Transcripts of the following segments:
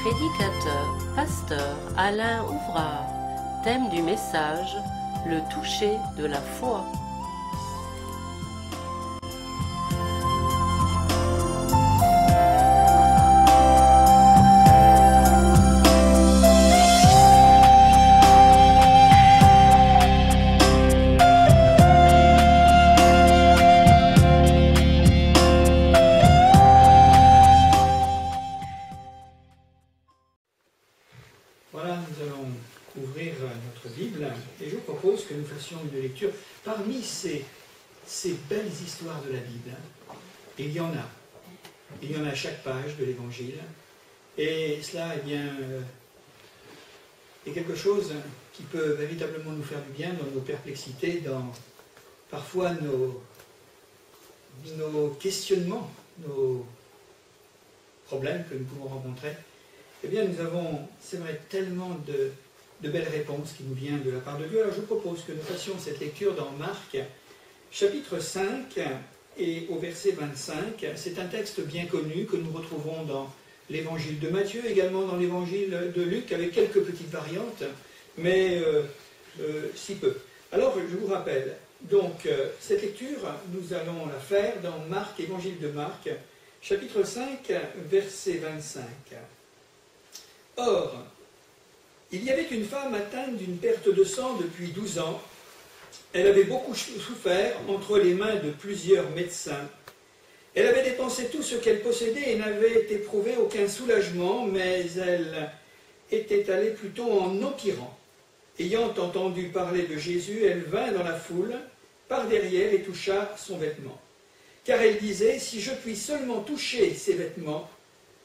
Prédicateur, pasteur Alain Ouvrard. Thème du message, le toucher de la foi. Voilà, nous allons ouvrir notre Bible et je vous propose que nous fassions une lecture parmi ces belles histoires de la Bible. Il y en a à chaque page de l'Évangile et cela est quelque chose qui peut véritablement nous faire du bien dans nos perplexités, dans parfois nos questionnements, nos problèmes que nous pouvons rencontrer. Eh bien, nous avons, c'est vrai, tellement de belles réponses qui nous viennent de la part de Dieu. Alors, je vous propose que nous fassions cette lecture dans Marc, chapitre 5, et au verset 25. C'est un texte bien connu que nous retrouvons dans l'évangile de Matthieu, également dans l'évangile de Luc, avec quelques petites variantes, mais si peu. Alors, je vous rappelle, donc, cette lecture, nous allons la faire dans Marc, évangile de Marc, chapitre 5, verset 25. Or, il y avait une femme atteinte d'une perte de sang depuis 12 ans. Elle avait beaucoup souffert entre les mains de plusieurs médecins. Elle avait dépensé tout ce qu'elle possédait et n'avait éprouvé aucun soulagement, mais elle était allée plutôt en empirant. Ayant entendu parler de Jésus, elle vint dans la foule, par derrière, et toucha son vêtement. Car elle disait, si je puis seulement toucher ses vêtements,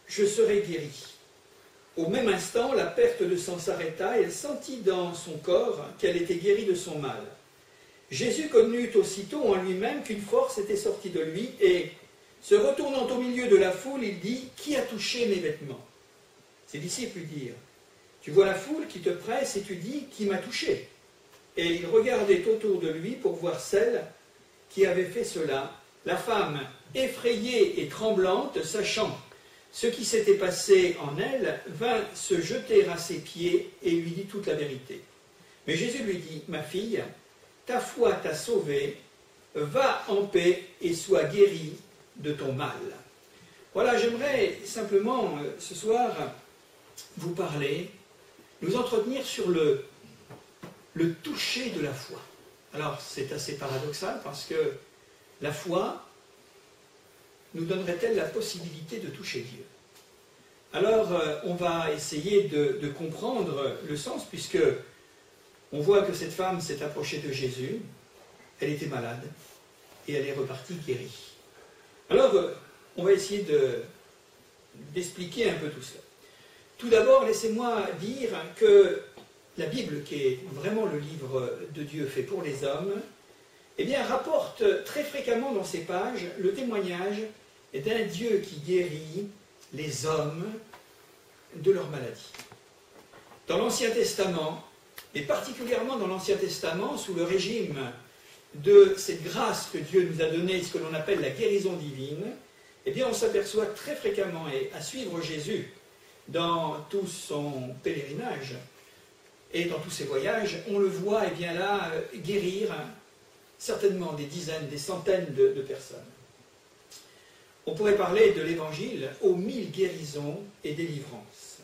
je serai guérie. Au même instant, la perte de sang s'arrêta et elle sentit dans son corps qu'elle était guérie de son mal. Jésus connut aussitôt en lui-même qu'une force était sortie de lui et, se retournant au milieu de la foule, il dit « Qui a touché mes vêtements ?» Ses disciples lui dirent « Tu vois la foule qui te presse et tu dis « Qui m'a touché ?» Et il regardait autour de lui pour voir celle qui avait fait cela. La femme, effrayée et tremblante, sachant ce qui s'était passé en elle, vint se jeter à ses pieds et lui dit toute la vérité. Mais Jésus lui dit, « Ma fille, ta foi t'a sauvée, va en paix et sois guérie de ton mal. » Voilà, j'aimerais simplement ce soir vous parler, nous entretenir sur le toucher de la foi. Alors c'est assez paradoxal parce que la foi nous donnerait-elle la possibilité de toucher Dieu? Alors, on va essayer de comprendre le sens, puisque on voit que cette femme s'est approchée de Jésus, elle était malade, et elle est repartie guérie. Alors, on va essayer d'expliquer un peu tout cela. Tout d'abord, laissez-moi dire que la Bible, qui est vraiment le livre de Dieu fait pour les hommes, eh bien, rapporte très fréquemment dans ses pages le témoignage d'un Dieu qui guérit les hommes de leur maladie. Dans l'Ancien Testament, et particulièrement dans l'Ancien Testament, sous le régime de cette grâce que Dieu nous a donnée, ce que l'on appelle la guérison divine, eh bien, on s'aperçoit très fréquemment, et à suivre Jésus dans tout son pèlerinage et dans tous ses voyages, on le voit, eh bien là, guérir certainement des dizaines, des centaines de personnes. On pourrait parler de l'Évangile aux 1000 guérisons et délivrances.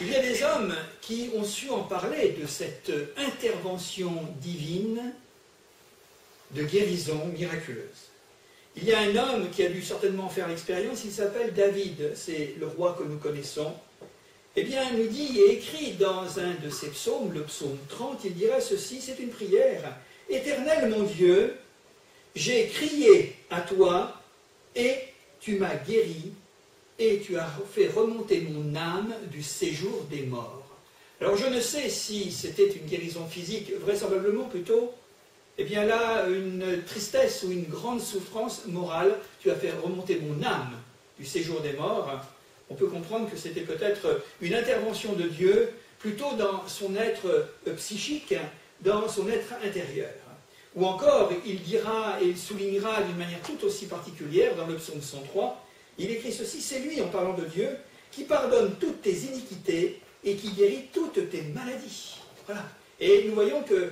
Il y a des hommes qui ont su en parler de cette intervention divine de guérison miraculeuse. Il y a un homme qui a dû certainement faire l'expérience, il s'appelle David, c'est le roi que nous connaissons. Eh bien, il nous dit et écrit dans un de ses psaumes, le psaume 30, il dira ceci, c'est une prière. « Éternel mon Dieu, j'ai crié à toi, et tu m'as guéri, et tu as fait remonter mon âme du séjour des morts. » Alors je ne sais si c'était une guérison physique, vraisemblablement plutôt, eh bien là, une tristesse ou une grande souffrance morale, tu as fait remonter mon âme du séjour des morts. On peut comprendre que c'était peut-être une intervention de Dieu, plutôt dans son être psychique, dans son être intérieur. Ou encore, il dira et il soulignera d'une manière tout aussi particulière, dans le psaume 103, il écrit ceci, c'est lui, en parlant de Dieu, qui pardonne toutes tes iniquités et qui guérit toutes tes maladies. Voilà. Et nous voyons que,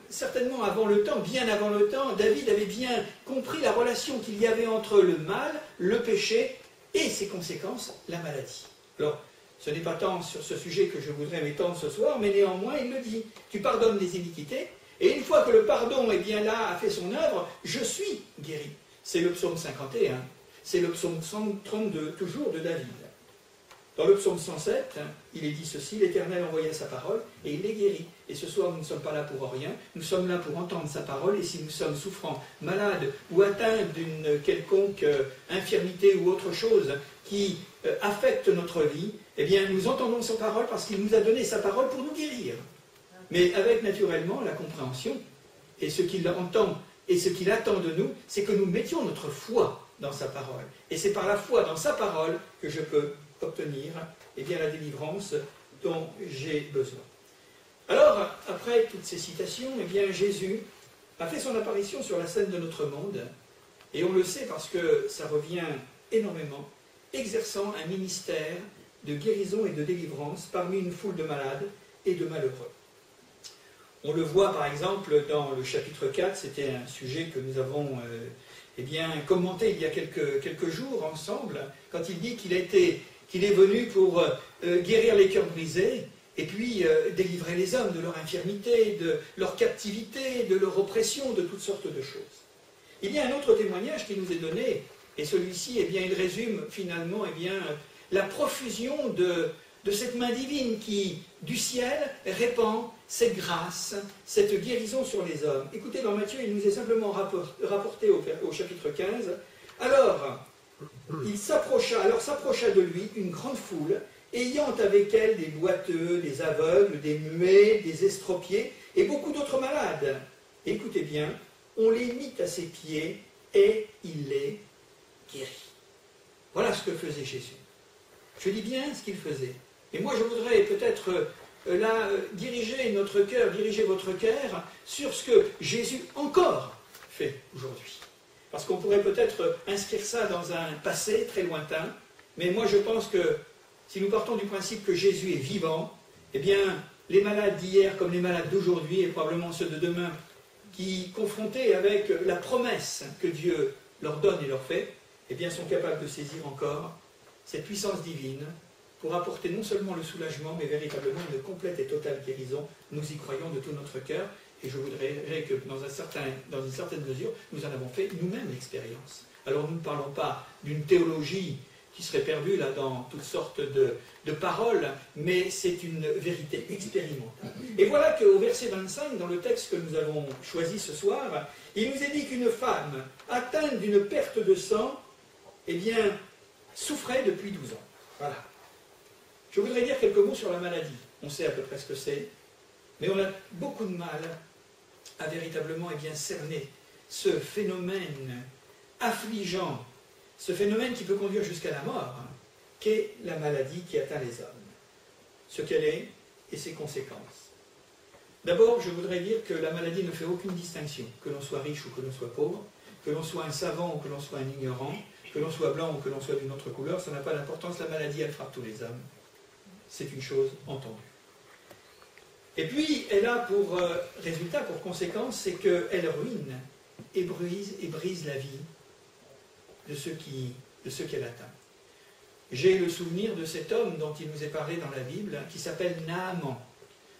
certainement avant le temps, bien avant le temps, David avait bien compris la relation qu'il y avait entre le mal, le péché et ses conséquences, la maladie. Alors, ce n'est pas tant sur ce sujet que je voudrais m'étendre ce soir, mais néanmoins, il le dit. Tu pardonnes les iniquités, et une fois que le pardon est bien là, a fait son œuvre, je suis guéri. C'est le psaume 51, c'est le psaume 132, toujours de David. Dans le psaume 107, il est dit ceci, l'Éternel envoya sa parole et il les guérit. Et ce soir, nous ne sommes pas là pour rien, nous sommes là pour entendre sa parole, et si nous sommes souffrants, malades ou atteints d'une quelconque infirmité ou autre chose qui affecte notre vie, eh bien, nous entendons sa parole parce qu'il nous a donné sa parole pour nous guérir. Mais avec naturellement la compréhension, et ce qu'il entend et ce qu'il attend de nous, c'est que nous mettions notre foi dans sa parole. Et c'est par la foi dans sa parole que je peux obtenir la délivrance dont j'ai besoin. Alors, après toutes ces citations, Jésus a fait son apparition sur la scène de notre monde, et on le sait parce que ça revient énormément, exerçant un ministère de guérison et de délivrance parmi une foule de malades et de malheureux. On le voit par exemple dans le chapitre 4, c'était un sujet que nous avons commenté il y a quelques jours ensemble, quand il dit qu'il est venu pour guérir les cœurs brisés, et puis délivrer les hommes de leur infirmité, de leur captivité, de leur oppression, de toutes sortes de choses. Il y a un autre témoignage qui nous est donné, et celui-ci, il résume finalement la profusion de cette main divine qui, du ciel, répand cette grâce, cette guérison sur les hommes. Écoutez, dans Matthieu, il nous est simplement rapporté au chapitre 15. Alors s'approcha de lui une grande foule, ayant avec elle des boiteux, des aveugles, des muets, des estropiés, et beaucoup d'autres malades. Et écoutez bien, on les mit à ses pieds, et il les guérit. Voilà ce que faisait Jésus. Je dis bien ce qu'il faisait. Et moi, je voudrais peut-être diriger notre cœur, diriger votre cœur sur ce que Jésus encore fait aujourd'hui. Parce qu'on pourrait peut-être inscrire ça dans un passé très lointain, mais moi je pense que si nous partons du principe que Jésus est vivant, les malades d'hier comme les malades d'aujourd'hui, et probablement ceux de demain, qui, confrontés avec la promesse que Dieu leur donne et leur fait, sont capables de saisir encore cette puissance divine pour apporter non seulement le soulagement, mais véritablement une complète et totale guérison. Nous y croyons de tout notre cœur, et je voudrais que dans une certaine mesure, nous en avons fait nous-mêmes l'expérience. Alors nous ne parlons pas d'une théologie qui serait perdue là dans toutes sortes de paroles, mais c'est une vérité expérimentale. Et voilà qu'au verset 25, dans le texte que nous avons choisi ce soir, il nous est dit qu'une femme atteinte d'une perte de sang, souffrait depuis 12 ans. Voilà. Je voudrais dire quelques mots sur la maladie. On sait à peu près ce que c'est, mais on a beaucoup de mal à véritablement cerner ce phénomène affligeant, ce phénomène qui peut conduire jusqu'à la mort, qu'est la maladie qui atteint les hommes, ce qu'elle est et ses conséquences. D'abord, je voudrais dire que la maladie ne fait aucune distinction, que l'on soit riche ou que l'on soit pauvre, que l'on soit un savant ou que l'on soit un ignorant, que l'on soit blanc ou que l'on soit d'une autre couleur, ça n'a pas d'importance, la maladie, elle frappe tous les hommes. C'est une chose entendue. Et puis, elle a pour résultat, pour conséquence, c'est qu'elle ruine et brise la vie de ceux qu'elle atteint. J'ai le souvenir de cet homme dont il nous est parlé dans la Bible, qui s'appelle Naaman.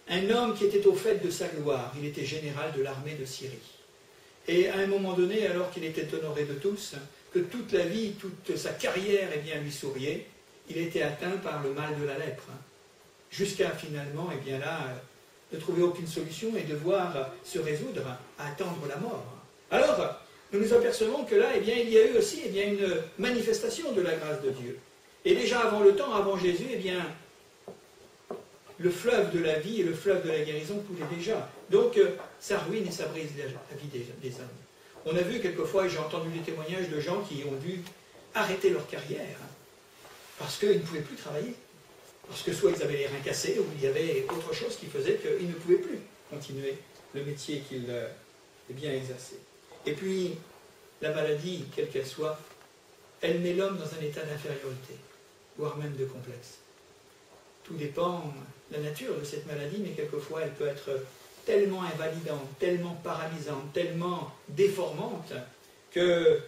Un homme qui était au fait de sa gloire. Il était général de l'armée de Syrie. Et à un moment donné, alors qu'il était honoré de tous, que toute la vie, toute sa carrière lui souriait, il était atteint par le mal de la lèpre. Jusqu'à finalement, ne trouver aucune solution et devoir se résoudre à attendre la mort. Alors, nous nous apercevons que là, il y a eu aussi une manifestation de la grâce de Dieu. Et déjà avant le temps, avant Jésus, le fleuve de la vie et le fleuve de la guérison coulaient déjà. Donc, ça ruine et ça brise la vie des hommes. On a vu quelquefois, et j'ai entendu des témoignages de gens qui ont dû arrêter leur carrière parce qu'ils ne pouvaient plus travailler. Parce que soit ils avaient les reins cassés, ou il y avait autre chose qui faisait qu'ils ne pouvaient plus continuer le métier qu'ils exerçaient. Et puis, la maladie, quelle qu'elle soit, elle met l'homme dans un état d'infériorité. voire même de complexe. Tout dépend de la nature de cette maladie, mais quelquefois elle peut être tellement invalidante, tellement paralysante, tellement déformante, qu'elle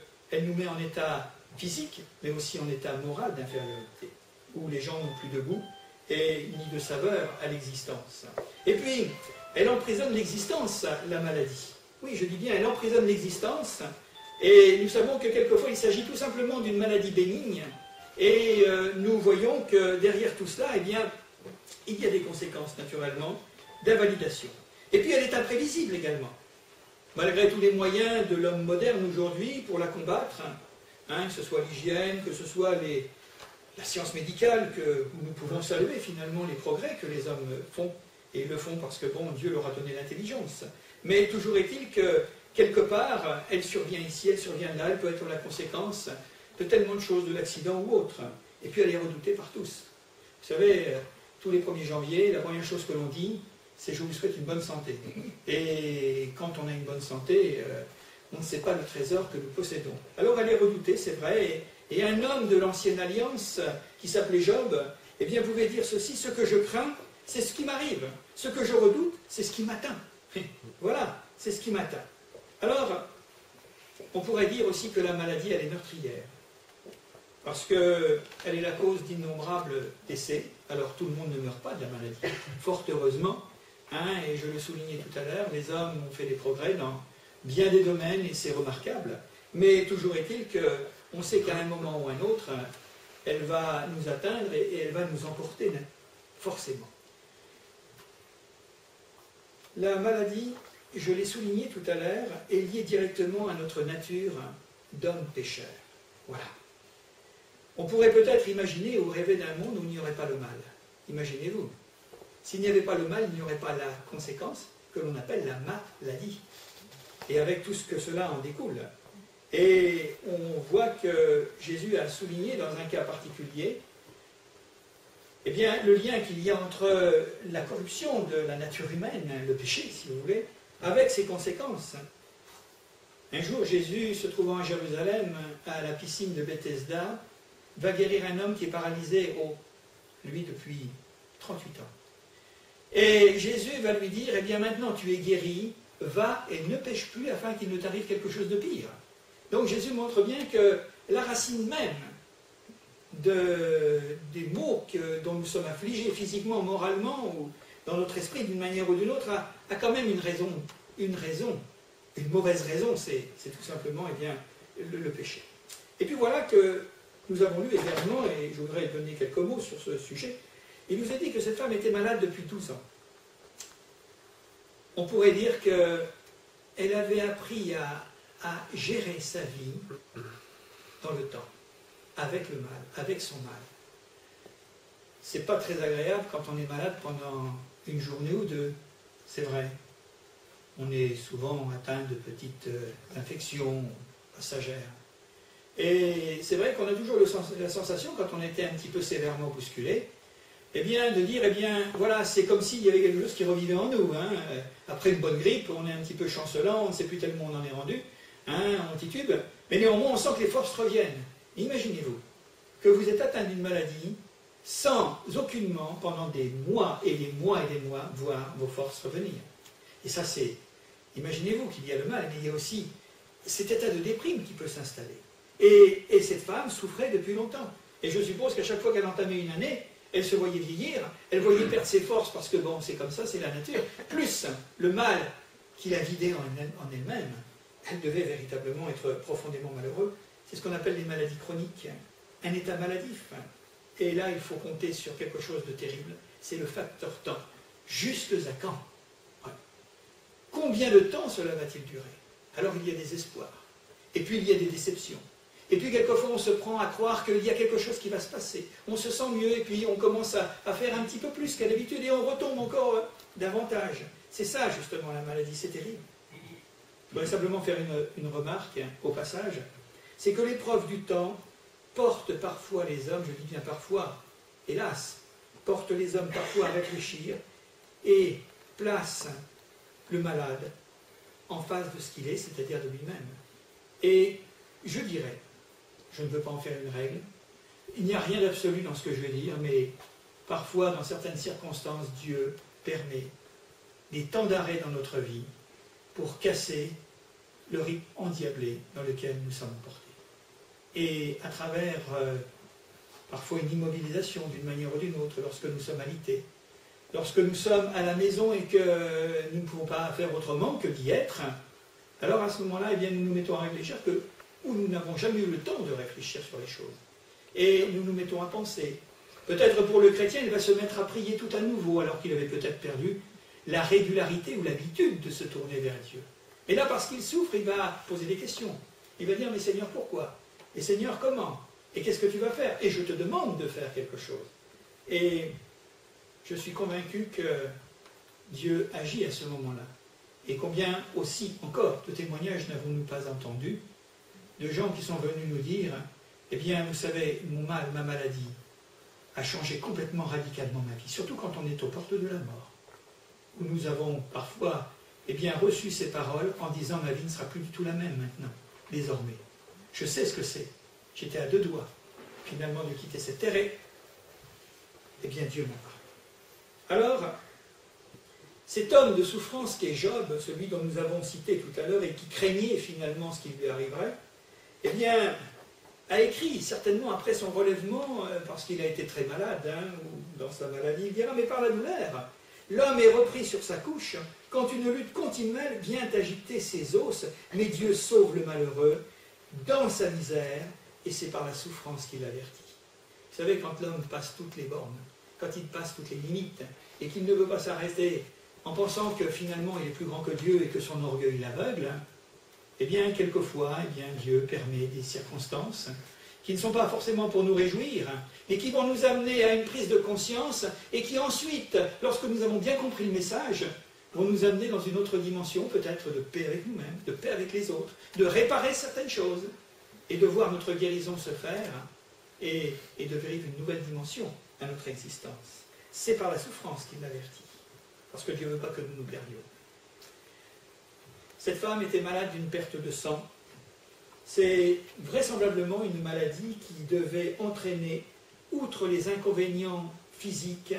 nous met en état physique, mais aussi en état moral d'infériorité, où les gens n'ont plus de goût et ni de saveur à l'existence. Et puis, elle emprisonne l'existence, la maladie. Oui, je dis bien, elle emprisonne l'existence, et nous savons que quelquefois il s'agit tout simplement d'une maladie bénigne, et nous voyons que derrière tout cela, eh bien, il y a des conséquences naturellement d'invalidation. Et puis elle est imprévisible également. Malgré tous les moyens de l'homme moderne aujourd'hui pour la combattre, que ce soit l'hygiène, que ce soit la science médicale, où nous pouvons saluer finalement les progrès que les hommes font, et ils le font parce que bon, Dieu leur a donné l'intelligence. Mais toujours est-il que quelque part, elle survient ici, elle survient là, elle peut être la conséquence de tellement de choses, de l'accident ou autre. Et puis elle est redoutée par tous. Vous savez, tous les 1er janvier, la première chose que l'on dit, c'est « je vous souhaite une bonne santé ». Et quand on a une bonne santé, on ne sait pas le trésor que nous possédons. Alors elle est redoutée, c'est vrai, et un homme de l'ancienne alliance, qui s'appelait Job, eh bien pouvait dire ceci: « Ce que je crains, c'est ce qui m'arrive. Ce que je redoute, c'est ce qui m'atteint. » Voilà, c'est ce qui m'atteint. Alors, on pourrait dire aussi que la maladie, elle est meurtrière. Parce qu'elle est la cause d'innombrables décès. Alors tout le monde ne meurt pas de la maladie, fort heureusement. Et je le soulignais tout à l'heure, les hommes ont fait des progrès dans bien des domaines et c'est remarquable. Mais toujours est-il qu'on sait qu'à un moment ou un autre, elle va nous atteindre et elle va nous emporter, forcément. La maladie, je l'ai souligné tout à l'heure, est liée directement à notre nature d'homme pécheur. Voilà. On pourrait peut-être imaginer ou rêver d'un monde où il n'y aurait pas le mal. Imaginez-vous. S'il n'y avait pas le mal, il n'y aurait pas la conséquence que l'on appelle la maladie. Et avec tout ce que cela en découle. Et on voit que Jésus a souligné dans un cas particulier, eh bien, le lien qu'il y a entre la corruption de la nature humaine, le péché, si vous voulez, avec ses conséquences. Un jour, Jésus, se trouvant à Jérusalem, à la piscine de Bethesda, va guérir un homme qui est paralysé, lui, depuis 38 ans. Et Jésus va lui dire, eh bien maintenant tu es guéri, va et ne pêche plus afin qu'il ne t'arrive quelque chose de pire. Donc Jésus montre bien que la racine même des maux dont nous sommes affligés physiquement, moralement, ou dans notre esprit d'une manière ou d'une autre, a quand même une mauvaise raison, c'est tout simplement eh bien, le péché. Et puis voilà que nous avons lu également, et je voudrais donner quelques mots sur ce sujet, il nous a dit que cette femme était malade depuis 12 ans. On pourrait dire qu'elle avait appris à gérer sa vie dans le temps, avec le mal, avec son mal. C'est pas très agréable quand on est malade pendant une journée ou deux, c'est vrai. On est souvent atteint de petites infections passagères. Et c'est vrai qu'on a toujours la sensation, quand on était un petit peu sévèrement bousculé, eh bien, de dire, eh bien, voilà, c'est comme s'il y avait quelque chose qui revivait en nous. Après une bonne grippe, on est un petit peu chancelant, on ne sait plus tellement où on en est rendu, on titube, mais néanmoins, on sent que les forces reviennent. Imaginez-vous que vous êtes atteint d'une maladie sans aucunement, pendant des mois et des mois et des mois, voir vos forces revenir. Et ça, c'est... Imaginez-vous qu'il y a le mal, mais il y a aussi cet état de déprime qui peut s'installer. Et cette femme souffrait depuis longtemps. Et je suppose qu'à chaque fois qu'elle entamait une année, elle se voyait vieillir, elle voyait perdre ses forces, parce que bon, c'est comme ça, c'est la nature. Plus le mal qui la vidait en elle-même, elle devait véritablement être profondément malheureuse. C'est ce qu'on appelle les maladies chroniques, un état maladif. Et là, il faut compter sur quelque chose de terrible, c'est le facteur temps. Jusque à quand? Combien de temps cela va-t-il durer? Alors il y a des espoirs, et puis il y a des déceptions. Et puis quelquefois on se prend à croire qu'il y a quelque chose qui va se passer. On se sent mieux et puis on commence à faire un petit peu plus qu'à d'habitude et on retombe encore davantage. C'est ça justement la maladie, c'est terrible. Je voudrais simplement faire une remarque au passage. C'est que l'épreuve du temps porte parfois les hommes, je dis bien parfois, hélas, porte les hommes parfois à réfléchir et place le malade en face de ce qu'il est, c'est-à-dire de lui-même. Et je dirais, je ne veux pas en faire une règle, il n'y a rien d'absolu dans ce que je vais dire, mais parfois, dans certaines circonstances, Dieu permet des temps d'arrêt dans notre vie pour casser le rythme endiablé dans lequel nous sommes emportés. Et à travers parfois une immobilisation d'une manière ou d'une autre, lorsque nous sommes alités, lorsque nous sommes à la maison et que nous ne pouvons pas faire autrement que d'y être, alors à ce moment-là, eh bien, nous nous mettons à réfléchir où nous n'avons jamais eu le temps de réfléchir sur les choses. Et nous nous mettons à penser. Peut-être pour le chrétien, il va se mettre à prier tout à nouveau, alors qu'il avait peut-être perdu la régularité ou l'habitude de se tourner vers Dieu. Et là, parce qu'il souffre, il va poser des questions. Il va dire, mais Seigneur, pourquoi? Et Seigneur, comment? Et qu'est-ce que tu vas faire? Et je te demande de faire quelque chose. Et je suis convaincu que Dieu agit à ce moment-là. Et combien aussi, encore, de témoignages n'avons-nous pas entendus de gens qui sont venus nous dire, eh bien, vous savez, mon mal, ma maladie, a changé complètement radicalement ma vie, surtout quand on est aux portes de la mort, où nous avons parfois eh bien, reçu ces paroles en disant ma vie ne sera plus du tout la même maintenant, désormais. Je sais ce que c'est. J'étais à deux doigts, finalement, de quitter cette terre et eh bien, Dieu m'a parlé. Alors, cet homme de souffrance qui est Job, celui dont nous avons cité tout à l'heure et qui craignait finalement ce qui lui arriverait, eh bien, a écrit, certainement après son relèvement, parce qu'il a été très malade, ou dans sa maladie, il dira, mais par la douleur, l'homme est repris sur sa couche, quand une lutte continuelle vient agiter ses os, mais Dieu sauve le malheureux dans sa misère, et c'est par la souffrance qu'il l'avertit. Vous savez, quand l'homme passe toutes les bornes, quand il passe toutes les limites, et qu'il ne veut pas s'arrêter en pensant que finalement il est plus grand que Dieu et que son orgueil l'aveugle, eh bien, quelquefois, eh bien, Dieu permet des circonstances qui ne sont pas forcément pour nous réjouir, mais qui vont nous amener à une prise de conscience et qui ensuite, lorsque nous avons bien compris le message, vont nous amener dans une autre dimension, peut-être de paix avec nous-mêmes, de paix avec les autres, de réparer certaines choses et de voir notre guérison se faire et de vivre une nouvelle dimension à notre existence. C'est par la souffrance qu'il l'avertit, parce que Dieu ne veut pas que nous nous perdions. Cette femme était malade d'une perte de sang. C'est vraisemblablement une maladie qui devait entraîner, outre les inconvénients physiques,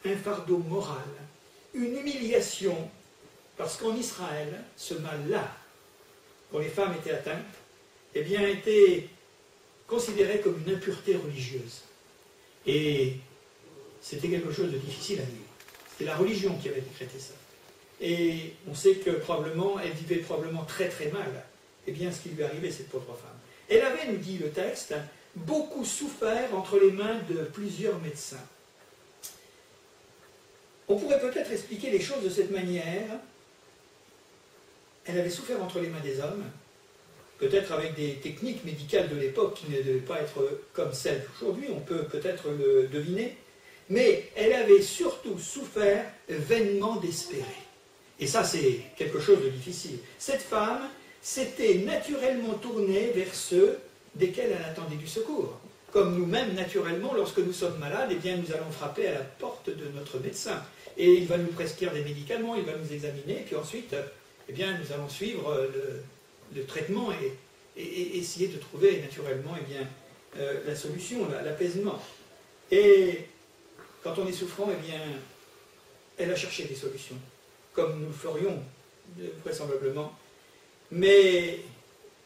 un fardeau moral, une humiliation, parce qu'en Israël, ce mal-là, dont les femmes étaient atteintes, eh bien, était considéré comme une impureté religieuse. Et c'était quelque chose de difficile à vivre. C'était la religion qui avait décrété ça. Et on sait que probablement, elle vivait probablement très très mal, eh bien, ce qui lui arrivait, cette pauvre femme. Elle avait, nous dit le texte, beaucoup souffert entre les mains de plusieurs médecins. On pourrait peut-être expliquer les choses de cette manière. Elle avait souffert entre les mains des hommes, peut-être avec des techniques médicales de l'époque qui ne devaient pas être comme celles d'aujourd'hui, on peut peut-être le deviner, mais elle avait surtout souffert vainement d'espérer. Et ça, c'est quelque chose de difficile. Cette femme s'était naturellement tournée vers ceux desquels elle attendait du secours. Comme nous-mêmes, naturellement, lorsque nous sommes malades, eh bien, nous allons frapper à la porte de notre médecin. Et il va nous prescrire des médicaments, il va nous examiner, et puis ensuite, eh bien, nous allons suivre le traitement et essayer de trouver naturellement eh bien, la solution, l'apaisement. Et quand on est souffrant, eh bien, elle a cherché des solutions, comme nous le ferions vraisemblablement. Mais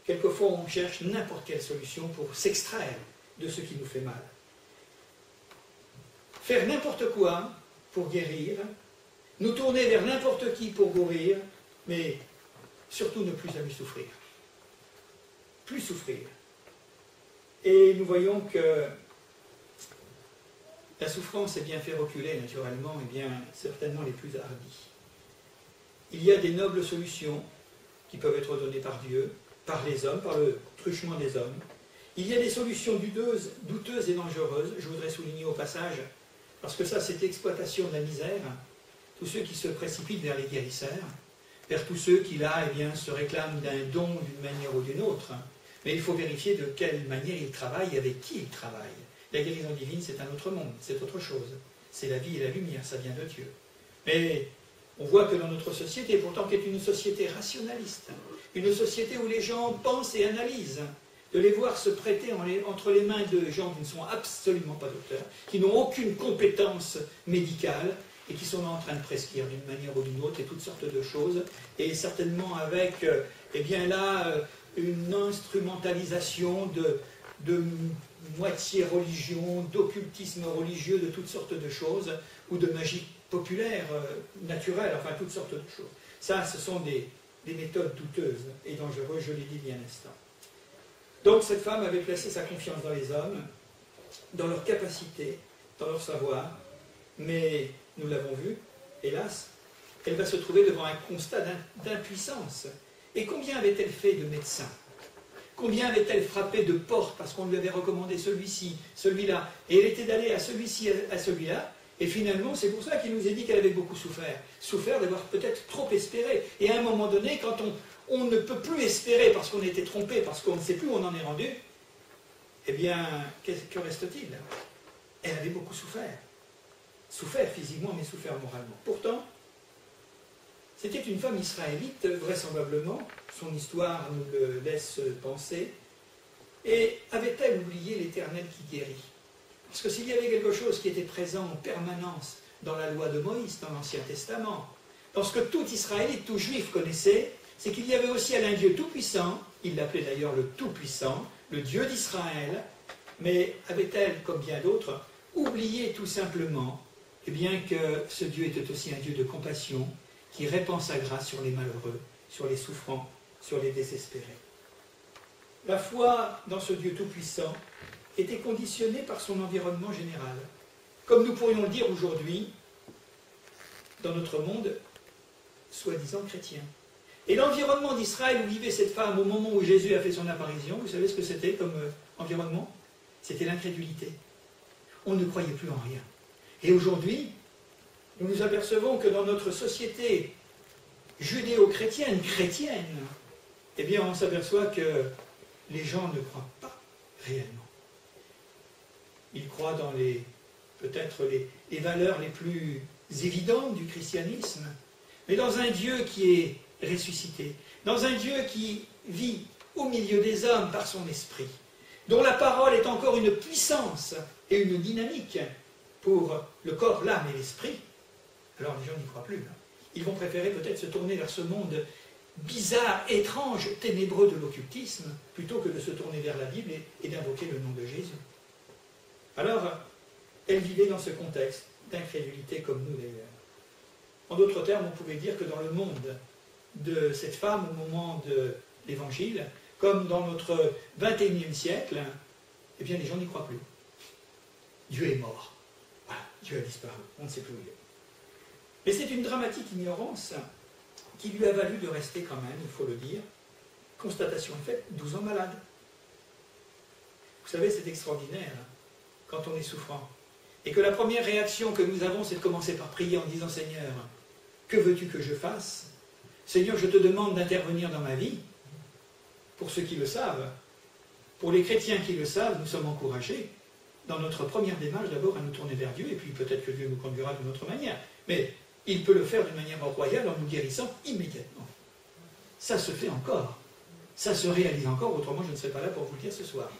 quelquefois, on cherche n'importe quelle solution pour s'extraire de ce qui nous fait mal. Faire n'importe quoi pour guérir, nous tourner vers n'importe qui pour guérir, mais surtout ne plus jamais souffrir. Plus souffrir. Et nous voyons que la souffrance est bien fait reculer naturellement, et bien certainement les plus hardis. Il y a des nobles solutions qui peuvent être données par Dieu, par les hommes, par le truchement des hommes. Il y a des solutions douteuses et dangereuses, je voudrais souligner au passage, parce que ça c'est exploitation de la misère, tous ceux qui se précipitent vers les guérisseurs, vers tous ceux qui là eh bien, se réclament d'un don d'une manière ou d'une autre. Mais il faut vérifier de quelle manière ils travaillent et avec qui ils travaillent. La guérison divine c'est un autre monde, c'est autre chose. C'est la vie et la lumière, ça vient de Dieu. Mais on voit que dans notre société, pourtant qui est une société rationaliste, une société où les gens pensent et analysent, de les voir se prêter entre les mains de gens qui ne sont absolument pas docteurs, qui n'ont aucune compétence médicale, et qui sont en train de prescrire d'une manière ou d'une autre et toutes sortes de choses, et certainement avec, eh bien là, une instrumentalisation de moitié religion, d'occultisme religieux, de toutes sortes de choses, ou de magie populaire, naturelle, enfin toutes sortes de choses. Ça, ce sont des méthodes douteuses et dangereuses, je l'ai dit il y a un instant. Donc cette femme avait placé sa confiance dans les hommes, dans leur capacité, dans leur savoir, mais nous l'avons vu, hélas, elle va se trouver devant un constat d'impuissance. Et combien avait-elle fait de médecins? Combien avait-elle frappé de portes parce qu'on lui avait recommandé celui-ci, celui-là, et elle était d'aller à celui-ci, à celui-là, et finalement, c'est pour ça qu'il nous est dit qu'elle avait beaucoup souffert. Souffert d'avoir peut-être trop espéré. Et à un moment donné, quand on ne peut plus espérer parce qu'on était trompé, parce qu'on ne sait plus où on en est rendu, eh bien, que reste-t-il? Elle avait beaucoup souffert. Souffert physiquement, mais souffert moralement. Pourtant, c'était une femme israélite, vraisemblablement, son histoire nous le laisse penser, et avait-elle oublié l'Éternel qui guérit? Parce que s'il y avait quelque chose qui était présent en permanence dans la loi de Moïse, dans l'Ancien Testament, dans ce que tout Israélite, tout Juif connaissait, c'est qu'il y avait aussi un Dieu tout-puissant, il l'appelait d'ailleurs le Tout-Puissant, le Dieu d'Israël, mais avait-elle, comme bien d'autres, oublié tout simplement eh bien, que ce Dieu était aussi un Dieu de compassion, qui répand sa grâce sur les malheureux, sur les souffrants, sur les désespérés. La foi dans ce Dieu tout-puissant était conditionnée par son environnement général. Comme nous pourrions le dire aujourd'hui, dans notre monde, soi-disant chrétien. Et l'environnement d'Israël où vivait cette femme au moment où Jésus a fait son apparition, vous savez ce que c'était comme environnement? C'était l'incrédulité. On ne croyait plus en rien. Et aujourd'hui, nous nous apercevons que dans notre société judéo-chrétienne, eh bien on s'aperçoit que les gens ne croient pas réellement. Ils croient dans peut-être les valeurs les plus évidentes du christianisme, mais dans un Dieu qui est ressuscité, dans un Dieu qui vit au milieu des hommes par son esprit, dont la parole est encore une puissance et une dynamique pour le corps, l'âme et l'esprit, alors les gens n'y croient plus. Ils vont préférer peut-être se tourner vers ce monde bizarre, étrange, ténébreux de l'occultisme, plutôt que de se tourner vers la Bible et d'invoquer le nom de Jésus. Alors, elle vivait dans ce contexte d'incrédulité comme nous d'ailleurs. En d'autres termes, on pouvait dire que dans le monde de cette femme au moment de l'Évangile, comme dans notre 21e siècle, eh bien les gens n'y croient plus. Dieu est mort. Voilà, Dieu a disparu. On ne sait plus où il est. Mais c'est une dramatique ignorance qui lui a valu de rester quand même, il faut le dire, constatation faite, 12 ans malade. Vous savez, c'est extraordinaire quand on est souffrant. Et que la première réaction que nous avons, c'est de commencer par prier en disant « Seigneur, que veux-tu que je fasse? Seigneur, je te demande d'intervenir dans ma vie. » Pour ceux qui le savent, pour les chrétiens qui le savent, nous sommes encouragés dans notre première démarche d'abord à nous tourner vers Dieu, et puis peut-être que Dieu nous conduira d'une autre manière. Mais il peut le faire d'une manière royale en nous guérissant immédiatement. Ça se fait encore. Ça se réalise encore, autrement je ne serais pas là pour vous le dire ce soir.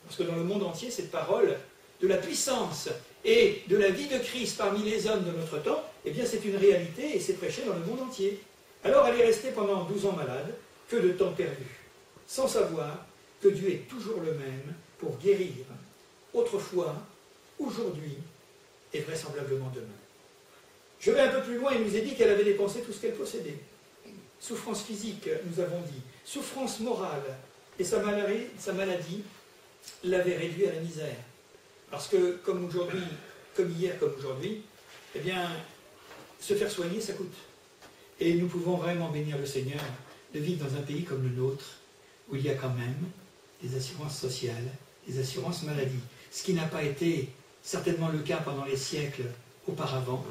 Parce que dans le monde entier, cette parole de la puissance et de la vie de Christ parmi les hommes de notre temps, eh bien c'est une réalité et c'est prêché dans le monde entier. Alors elle est restée pendant 12 ans malade, que de temps perdu, sans savoir que Dieu est toujours le même pour guérir, autrefois, aujourd'hui et vraisemblablement demain. Je vais un peu plus loin, il nous est dit qu'elle avait dépensé tout ce qu'elle possédait. Souffrance physique, nous avons dit, souffrance morale, et sa maladie l'avait réduit à la misère. Parce que, comme aujourd'hui, comme hier, comme aujourd'hui, eh bien, se faire soigner, ça coûte. Et nous pouvons vraiment bénir le Seigneur de vivre dans un pays comme le nôtre, où il y a quand même des assurances sociales, des assurances maladie. Ce qui n'a pas été certainement le cas pendant les siècles auparavant,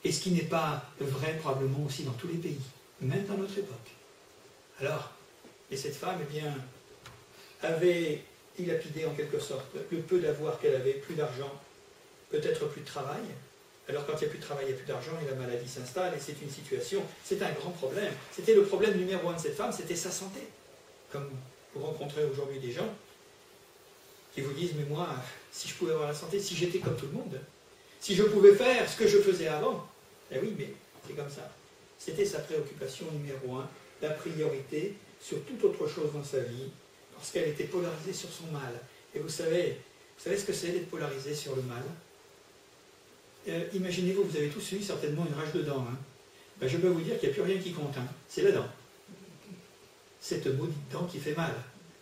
et ce qui n'est pas vrai probablement aussi dans tous les pays, même dans notre époque. Alors, et cette femme, eh bien, avait dilapidé en quelque sorte le peu d'avoir qu'elle avait, plus d'argent, peut-être plus de travail. Alors quand il n'y a plus de travail, il n'y a plus d'argent et la maladie s'installe et c'est une situation, c'est un grand problème. C'était le problème numéro 1 de cette femme, c'était sa santé. Comme Vous rencontrez aujourd'hui des gens qui vous disent, mais moi, si je pouvais avoir la santé, si j'étais comme tout le monde, si je pouvais faire ce que je faisais avant, eh oui, mais c'est comme ça. C'était sa préoccupation numéro 1, la priorité sur toute autre chose dans sa vie, parce qu'elle était polarisée sur son mal. Et vous savez ce que c'est d'être polarisé sur le mal? Imaginez-vous, vous avez tous eu certainement une rage de dents. Hein. Ben, je peux vous dire qu'il n'y a plus rien qui compte. Hein. C'est la dent. Cette maudite dent qui fait mal.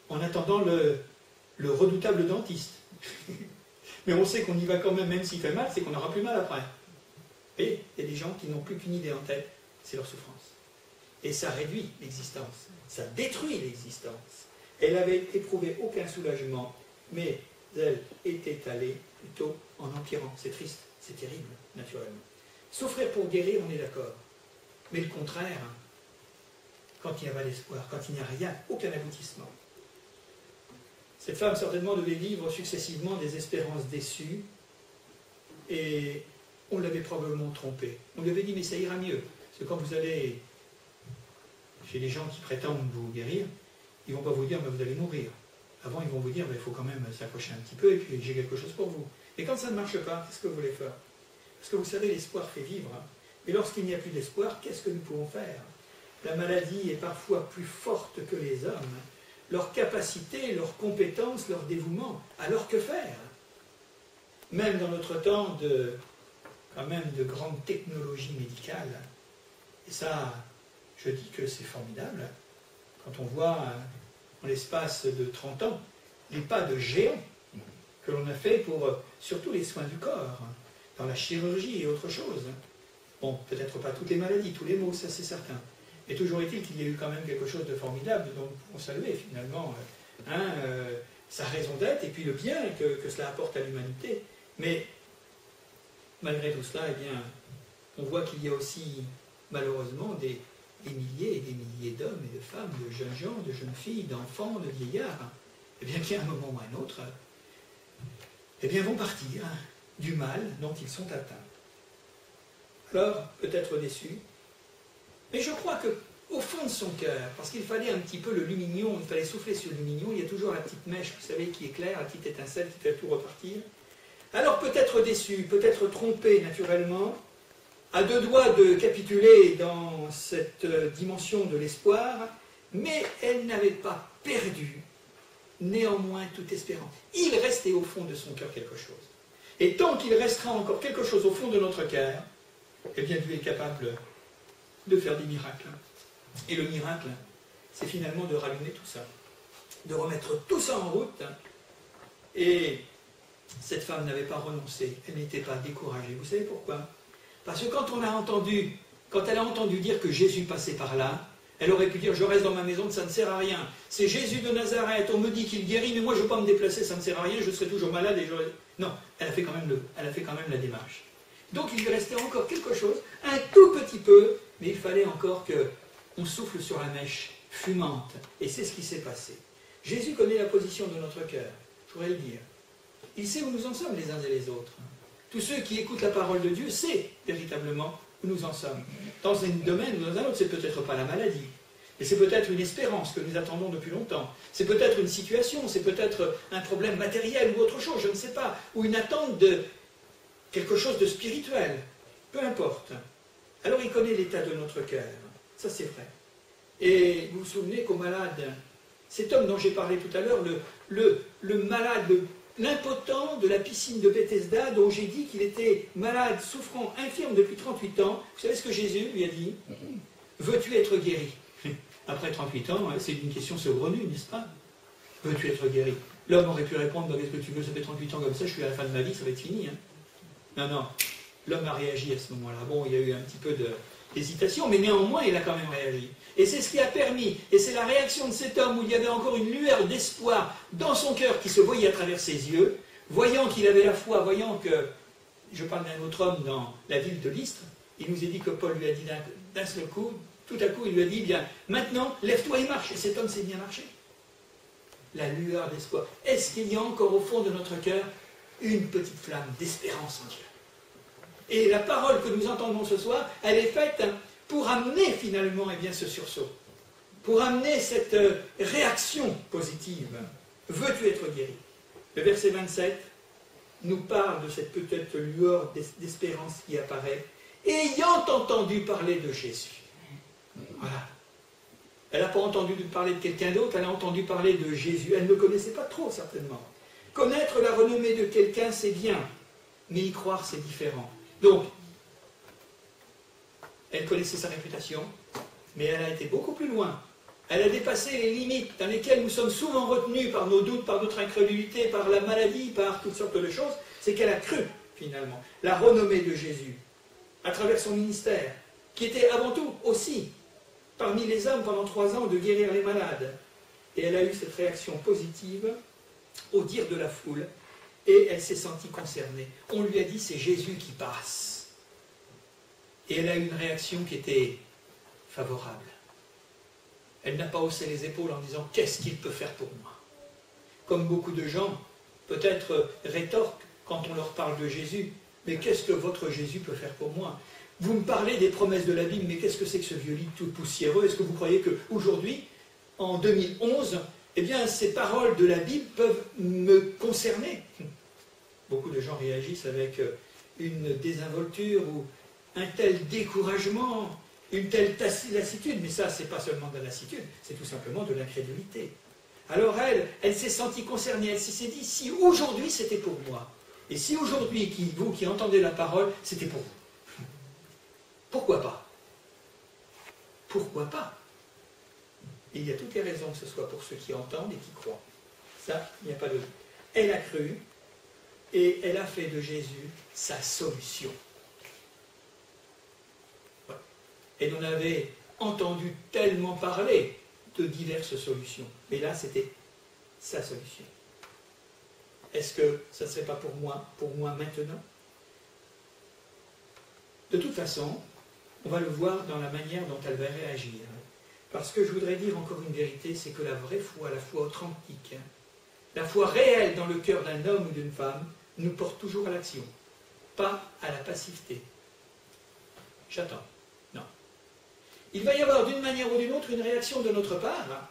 En attendant le redoutable dentiste. Mais on sait qu'on y va quand même s'il fait mal, c'est qu'on n'aura plus mal après. Et il y a des gens qui n'ont plus qu'une idée en tête, c'est leur souffrance. Et ça réduit l'existence, ça détruit l'existence. Elle n'avait éprouvé aucun soulagement, mais elle était allée plutôt en empirant. C'est triste, c'est terrible, naturellement. Souffrir pour guérir, on est d'accord. Mais le contraire, quand il n'y a pas d'espoir, quand il n'y a rien, aucun aboutissement. Cette femme, certainement, devait vivre successivement des espérances déçues, et on l'avait probablement trompée. On lui avait dit, mais ça ira mieux. Parce que quand vous allez chez les gens qui prétendent vous guérir, ils ne vont pas vous dire, vous allez mourir. Avant, ils vont vous dire, il faut quand même s'accrocher un petit peu, et puis j'ai quelque chose pour vous. Et quand ça ne marche pas, qu'est-ce que vous voulez faire? Parce que vous savez, l'espoir fait vivre. Mais lorsqu'il n'y a plus d'espoir, qu'est-ce que nous pouvons faire? La maladie est parfois plus forte que les hommes. Leur capacité, leur compétence, leur dévouement. Alors que faire? Même dans notre temps quand même de grande technologie médicale, et ça, je dis que c'est formidable, quand on voit en l'espace de 30 ans les pas de géant que l'on a fait pour surtout les soins du corps, dans la chirurgie et autre chose. Bon, peut-être pas toutes les maladies, tous les maux, ça c'est certain. Mais toujours est-il qu'il y a eu quand même quelque chose de formidable dont nous pouvons saluer finalement sa raison d'être et puis le bien que cela apporte à l'humanité. Mais malgré tout cela, eh bien, on voit qu'il y a aussi malheureusement des milliers et des milliers d'hommes et de femmes, de jeunes gens, de jeunes filles, d'enfants, de vieillards, eh bien, qui à un moment ou à un autre, eh bien, vont partir du mal dont ils sont atteints. Alors, peut-être déçus, mais je crois qu'au fond de son cœur, parce qu'il fallait un petit peu le lumignon, il fallait souffler sur le lumignon, il y a toujours la petite mèche, vous savez, qui éclaire, la petite étincelle qui fait tout repartir. Alors peut-être déçu, peut-être trompé naturellement, à deux doigts de capituler dans cette dimension de l'espoir, mais elle n'avait pas perdu néanmoins toute espérance. Il restait au fond de son cœur quelque chose. Et tant qu'il restera encore quelque chose au fond de notre cœur, eh bien Dieu est capable de faire des miracles. Et le miracle, c'est finalement de rallumer tout ça, de remettre tout ça en route. Et cette femme n'avait pas renoncé, elle n'était pas découragée. Vous savez pourquoi? Parce que quand elle a entendu dire que Jésus passait par là, elle aurait pu dire, je reste dans ma maison, ça ne sert à rien. C'est Jésus de Nazareth, on me dit qu'il guérit, mais moi je ne veux pas me déplacer, ça ne sert à rien, je serai toujours malade et j'aurai... Non, elle a fait quand même la démarche. Donc il lui restait encore quelque chose, un tout petit peu, mais il fallait encore qu'on souffle sur la mèche fumante. Et c'est ce qui s'est passé. Jésus connaît la position de notre cœur, je pourrais le dire. Il sait où nous en sommes les uns et les autres. Tous ceux qui écoutent la parole de Dieu savent véritablement où nous en sommes. Dans un domaine ou dans un autre, c'est peut-être pas la maladie, mais c'est peut-être une espérance que nous attendons depuis longtemps. C'est peut-être une situation, c'est peut-être un problème matériel ou autre chose, je ne sais pas, ou une attente de quelque chose de spirituel. Peu importe. Alors il connaît l'état de notre cœur. Ça c'est vrai. Et vous vous souvenez qu'au malade, cet homme dont j'ai parlé tout à l'heure, le malade, l'impotent de la piscine de Bethesda, dont j'ai dit qu'il était malade, souffrant, infirme depuis 38 ans, vous savez ce que Jésus lui a dit? Veux-tu être guéri? Après 38 ans, c'est une question saugrenue, n'est-ce pas? Veux-tu être guéri? L'homme aurait pu répondre, qu'est-ce que tu veux, ça fait 38 ans comme ça, je suis à la fin de ma vie, ça va être fini. Non, non, l'homme a réagi à ce moment-là. Bon, il y a eu un petit peu d'hésitation, mais néanmoins, il a quand même réagi. Et c'est ce qui a permis, et c'est la réaction de cet homme où il y avait encore une lueur d'espoir dans son cœur qui se voyait à travers ses yeux, voyant qu'il avait la foi, voyant que, je parle d'un autre homme dans la ville de Lystre, il nous a dit que Paul lui a dit d'un seul coup, tout à coup, il lui a dit, bien, maintenant, lève-toi et marche. Et cet homme s'est bien marché. La lueur d'espoir. Est-ce qu'il y a encore au fond de notre cœur une petite flamme d'espérance en Dieu? Et la parole que nous entendons ce soir, elle est faite pour amener finalement ce sursaut. pour amener cette réaction positive. Veux-tu être guéri? Le verset 27 nous parle de cette peut-être lueur d'espérance qui apparaît, ayant entendu parler de Jésus. Voilà. Elle n'a pas entendu parler de quelqu'un d'autre, elle a entendu parler de Jésus. Elle ne le connaissait pas trop, certainement. Connaître la renommée de quelqu'un, c'est bien, mais y croire, c'est différent. Donc, elle connaissait sa réputation, mais elle a été beaucoup plus loin. Elle a dépassé les limites dans lesquelles nous sommes souvent retenus par nos doutes, par notre incrédulité, par la maladie, par toutes sortes de choses. C'est qu'elle a cru, finalement, la renommée de Jésus, à travers son ministère, qui était avant tout aussi, parmi les hommes pendant 3 ans, de guérir les malades. Et elle a eu cette réaction positive au dire de la foule, et elle s'est sentie concernée. On lui a dit, c'est Jésus qui passe. Et elle a eu une réaction qui était favorable. Elle n'a pas haussé les épaules en disant « Qu'est-ce qu'il peut faire pour moi ?» Comme beaucoup de gens, peut-être rétorquent quand on leur parle de Jésus. « Mais qu'est-ce que votre Jésus peut faire pour moi ?» Vous me parlez des promesses de la Bible, mais qu'est-ce que c'est que ce vieux livre tout poussiéreux? Est-ce que vous croyez qu'aujourd'hui, en 2011, eh bien, ces paroles de la Bible peuvent me concerner? Beaucoup de gens réagissent avec une désinvolture ou un tel découragement, une telle lassitude, mais ça, c'est pas seulement de la lassitude, c'est tout simplement de l'incrédulité. Alors elle s'est sentie concernée, elle s'est dit, si aujourd'hui c'était pour moi, et si aujourd'hui, vous qui entendez la parole, c'était pour vous, pourquoi pas? Pourquoi pas? Et il y a toutes les raisons que ce soit pour ceux qui entendent et qui croient. Ça, il n'y a pas de doute. Elle a cru, et elle a fait de Jésus sa solution. Et on avait entendu tellement parler de diverses solutions. Mais là, c'était sa solution. Est-ce que ça ne serait pas pour moi maintenant? De toute façon, on va le voir dans la manière dont elle va réagir. Parce que je voudrais dire encore une vérité, c'est que la vraie foi, la foi authentique, la foi réelle dans le cœur d'un homme ou d'une femme, nous porte toujours à l'action, pas à la passivité. J'attends. Il va y avoir d'une manière ou d'une autre une réaction de notre part,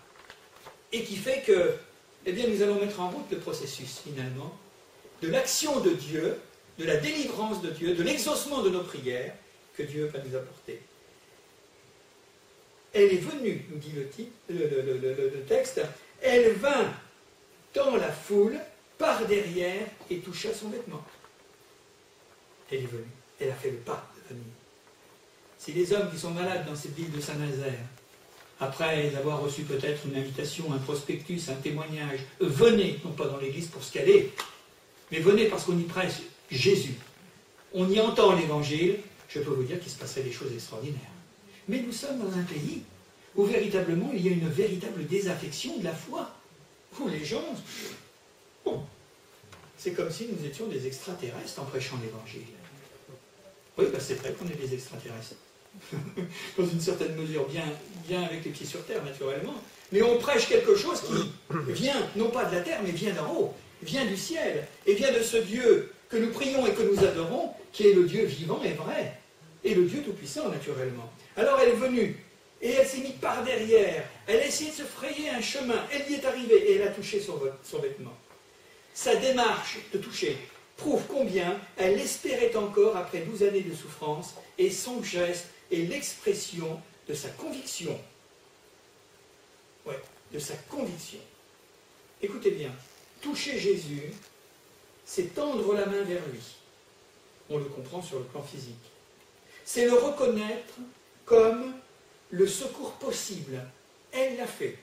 et qui fait que, eh bien, nous allons mettre en route le processus, finalement, de l'action de Dieu, de la délivrance de Dieu, de l'exaucement de nos prières, que Dieu va nous apporter. Elle est venue, nous dit le texte, elle vint dans la foule, par derrière, et toucha son vêtement. Elle est venue, elle a fait le pas de venir. Si les hommes qui sont malades dans cette ville de Saint-Nazaire, après avoir reçu peut-être une invitation, un prospectus, un témoignage, venez, non pas dans l'église pour se caler, mais venez parce qu'on y prêche Jésus. On y entend l'évangile, je peux vous dire qu'il se passerait des choses extraordinaires. Mais nous sommes dans un pays où véritablement il y a une véritable désaffection de la foi, où les gens... Bon, c'est comme si nous étions des extraterrestres en prêchant l'évangile. Oui, ben c'est vrai qu'on est des extraterrestres. Dans une certaine mesure, bien avec les pieds sur terre, naturellement. Mais on prêche quelque chose qui vient, non pas de la terre, mais vient d'en haut, vient du ciel, et vient de ce Dieu que nous prions et que nous adorons, qui est le Dieu vivant et vrai, et le Dieu tout-puissant, naturellement. Alors elle est venue, et elle s'est mise par derrière, elle a essayé de se frayer un chemin, elle y est arrivée, et elle a touché son vêtement. Sa démarche de toucher prouve combien elle espérait encore après 12 années de souffrance, et son geste est l'expression de sa conviction. Ouais, de sa conviction. Écoutez bien, toucher Jésus, c'est tendre la main vers lui. On le comprend sur le plan physique. C'est le reconnaître comme le secours possible. Elle l'a fait.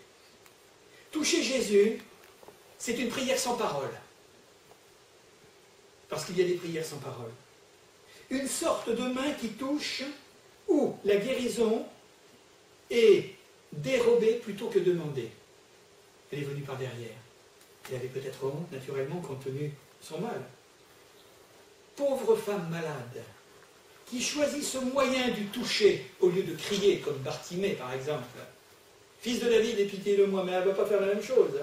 Toucher Jésus, c'est une prière sans parole. Parce qu'il y a des prières sans parole. Une sorte de main qui touche, où la guérison est dérobée plutôt que demandée. Elle est venue par derrière. Elle avait peut-être honte, naturellement, compte tenu de son mal. Pauvre femme malade, qui choisit ce moyen du toucher, au lieu de crier, comme Bartimée, par exemple. « Fils de David, aie pitié de moi », mais elle ne va pas faire la même chose.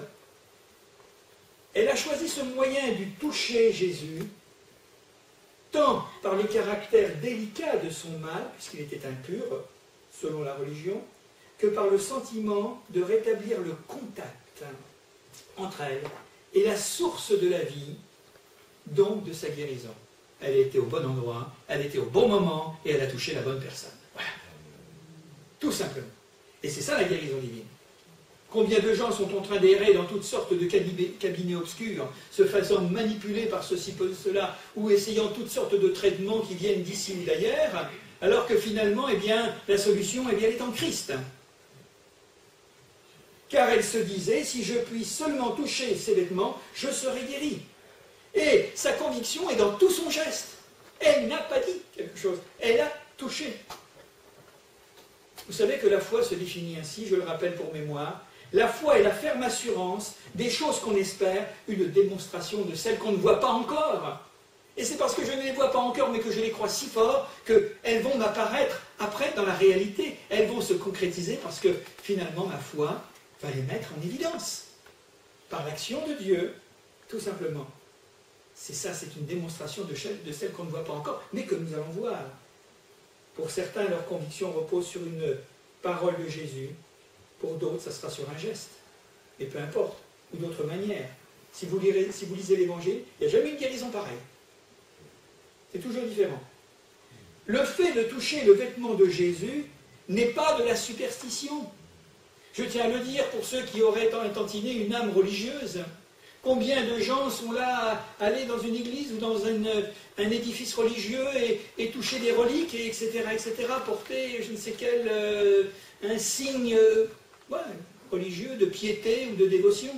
Elle a choisi ce moyen du toucher Jésus, tant par le caractère délicat de son mal, puisqu'il était impur, selon la religion, que par le sentiment de rétablir le contact entre elle et la source de la vie, donc de sa guérison. Elle était au bon endroit, elle était au bon moment, et elle a touché la bonne personne. Voilà. Tout simplement. Et c'est ça la guérison divine. Combien de gens sont en train d'errer dans toutes sortes de cabinets obscurs, se faisant manipuler par ceci, par cela, ou essayant toutes sortes de traitements qui viennent d'ici ou d'ailleurs, alors que finalement, eh bien, la solution, eh bien, elle est en Christ. Car elle se disait, si je puis seulement toucher ses vêtements, je serai guéri. Et sa conviction est dans tout son geste. Elle n'a pas dit quelque chose, elle a touché. Vous savez que la foi se définit ainsi, je le rappelle pour mémoire. La foi est la ferme assurance des choses qu'on espère, une démonstration de celles qu'on ne voit pas encore. Et c'est parce que je ne les vois pas encore, mais que je les crois si fort, qu'elles vont m'apparaître après dans la réalité. Elles vont se concrétiser parce que finalement ma foi va les mettre en évidence. Par l'action de Dieu, tout simplement. C'est ça, c'est une démonstration de celles qu'on ne voit pas encore, mais que nous allons voir. Pour certains, leur conviction repose sur une parole de Jésus. Pour d'autres, ça sera sur un geste. Et peu importe, ou d'autres manières. Si vous lisez l'Évangile, il n'y a jamais une guérison pareille. C'est toujours différent. Le fait de toucher le vêtement de Jésus n'est pas de la superstition. Je tiens à le dire pour ceux qui auraient entantiné une âme religieuse. Combien de gens sont là à aller dans une église ou dans un édifice religieux et toucher des reliques, etc., porter je ne sais quel un signe religieux de piété ou de dévotion.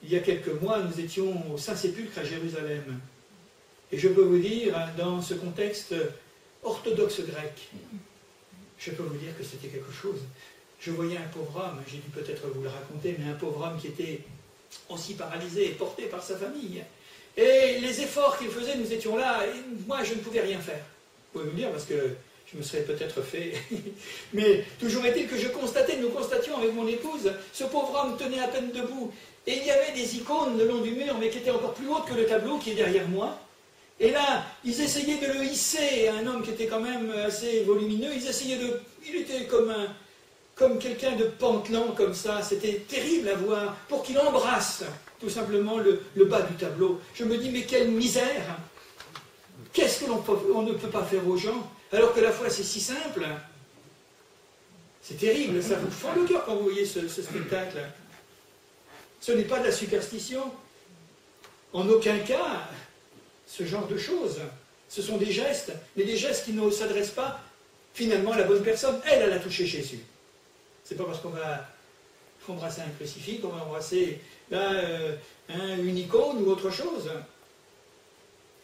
Il y a quelques mois, nous étions au Saint-Sépulcre à Jérusalem. Et je peux vous dire, dans ce contexte orthodoxe grec, je peux vous dire que c'était quelque chose. Je voyais un pauvre homme, j'ai dû peut-être vous le raconter, mais un pauvre homme qui était aussi paralysé et porté par sa famille. Et les efforts qu'il faisait, nous étions là, et moi je ne pouvais rien faire. Vous pouvez me dire, parce que je me serais peut-être fait... mais toujours est-il que nous constations avec mon épouse, ce pauvre homme tenait à peine debout, et il y avait des icônes le long du mur, mais qui étaient encore plus hautes que le tableau qui est derrière moi. Et là, ils essayaient de le hisser, un homme qui était quand même assez volumineux, il était comme quelqu'un de pantelant comme ça, c'était terrible à voir, pour qu'il embrasse tout simplement le bas du tableau. Je me dis, mais quelle misère! Qu'est-ce que l'on ne peut pas faire aux gens, alors que la foi c'est si simple? C'est terrible, ça vous fend le cœur quand vous voyez ce spectacle. Ce n'est pas de la superstition. En aucun cas, ce genre de choses. Ce sont des gestes, mais des gestes qui ne s'adressent pas finalement à la bonne personne. Elle a touché Jésus. C'est pas parce qu'on va embrasser un crucifix qu'on va embrasser une icône ou autre chose.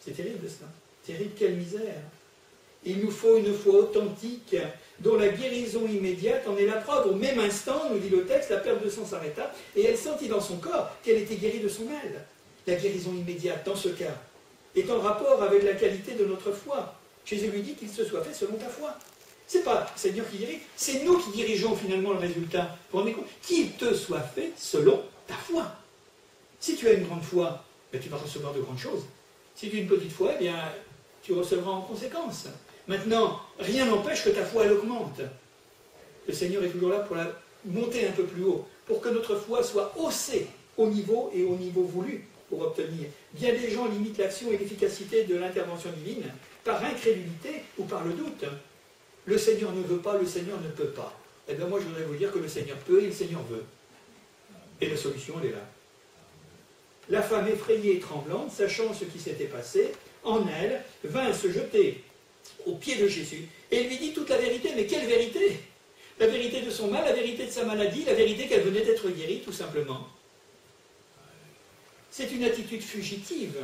C'est terrible cela. Terrible, quelle misère. Il nous faut une foi authentique dont la guérison immédiate en est la preuve. Au même instant, nous dit le texte, la perte de sang s'arrêta et elle sentit dans son corps qu'elle était guérie de son mal. La guérison immédiate, dans ce cas, est en rapport avec la qualité de notre foi. Jésus lui dit qu'il se soit fait selon ta foi. C'est pas le Seigneur qui dirige, c'est nous qui dirigeons finalement le résultat. Vous vous rendez compte? Qu'il te soit fait selon ta foi. Si tu as une grande foi, ben, tu vas recevoir de grandes choses. Si tu as une petite foi, eh bien, tu recevras en conséquence. Maintenant, rien n'empêche que ta foi elle augmente. Le Seigneur est toujours là pour la monter un peu plus haut, pour que notre foi soit haussée au niveau voulu pour obtenir. Bien des gens limitent l'action et l'efficacité de l'intervention divine par incrédulité ou par le doute. Le Seigneur ne veut pas, le Seigneur ne peut pas. Eh bien moi je voudrais vous dire que le Seigneur peut et le Seigneur veut. Et la solution elle est là. La femme effrayée et tremblante, sachant ce qui s'était passé, en elle, vint se jeter aux pieds de Jésus et lui dit toute la vérité. Mais quelle vérité? La vérité de son mal, la vérité de sa maladie, la vérité qu'elle venait d'être guérie, tout simplement. C'est une attitude fugitive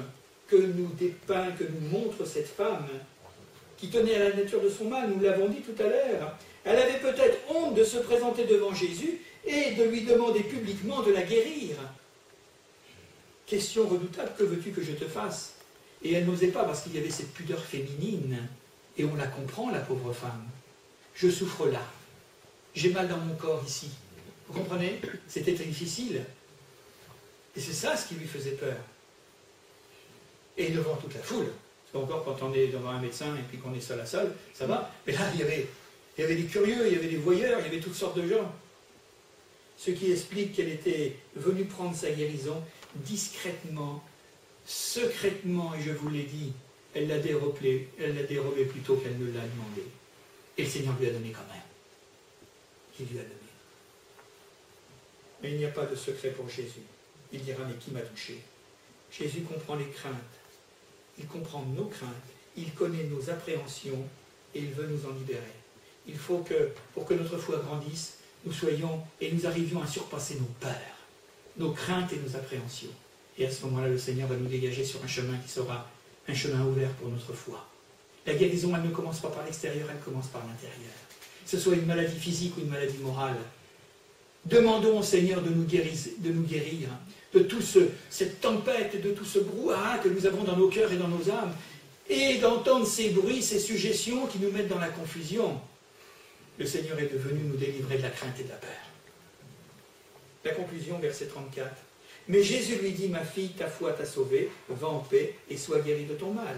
que nous dépeint, que nous montre cette femme qui tenait à la nature de son mal, nous l'avons dit tout à l'heure. Elle avait peut-être honte de se présenter devant Jésus et de lui demander publiquement de la guérir. Question redoutable, que veux-tu que je te fasse? Et elle n'osait pas parce qu'il y avait cette pudeur féminine. Et on la comprend, la pauvre femme. Je souffre là. J'ai mal dans mon corps ici. Vous comprenez? C'était difficile. Et c'est ça ce qui lui faisait peur. Et devant toute la foule. Parce qu'encore quand on est devant un médecin et puis qu'on est seul à seul, ça va. Mais là, il y avait Il y avait des curieux, il y avait des voyeurs, il y avait toutes sortes de gens. Ce qui explique qu'elle était venue prendre sa guérison discrètement, secrètement, et je vous l'ai dit, elle l'a dérobé plutôt qu'elle ne l'a demandé. Et le Seigneur lui a donné quand même. Il lui a donné. Mais il n'y a pas de secret pour Jésus. Il dira, mais qui m'a touché? Jésus comprend les craintes. Il comprend nos craintes. Il connaît nos appréhensions et il veut nous en libérer. Il faut que, pour que notre foi grandisse, nous soyons et nous arrivions à surpasser nos peurs, nos craintes et nos appréhensions. Et à ce moment-là, le Seigneur va nous dégager sur un chemin qui sera un chemin ouvert pour notre foi. La guérison, elle ne commence pas par l'extérieur, elle commence par l'intérieur. Que ce soit une maladie physique ou une maladie morale. Demandons au Seigneur de nous guérir de toute cette tempête, de tout ce brouhaha que nous avons dans nos cœurs et dans nos âmes, et d'entendre ces bruits, ces suggestions qui nous mettent dans la confusion. Le Seigneur est venu nous délivrer de la crainte et de la peur. La conclusion, verset 34. Mais Jésus lui dit, ma fille, ta foi t'a sauvée, va en paix et sois guérie de ton mal.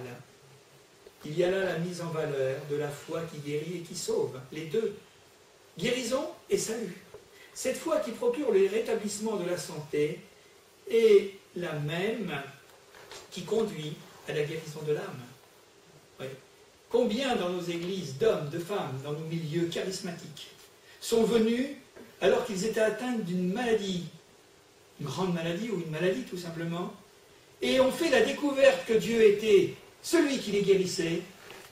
Il y a là la mise en valeur de la foi qui guérit et qui sauve, les deux. Guérison et salut. Cette foi qui procure le rétablissement de la santé est la même qui conduit à la guérison de l'âme. Oui. Combien dans nos églises d'hommes, de femmes, dans nos milieux charismatiques, sont venus alors qu'ils étaient atteints d'une maladie, une grande maladie ou une maladie tout simplement, et ont fait la découverte que Dieu était celui qui les guérissait,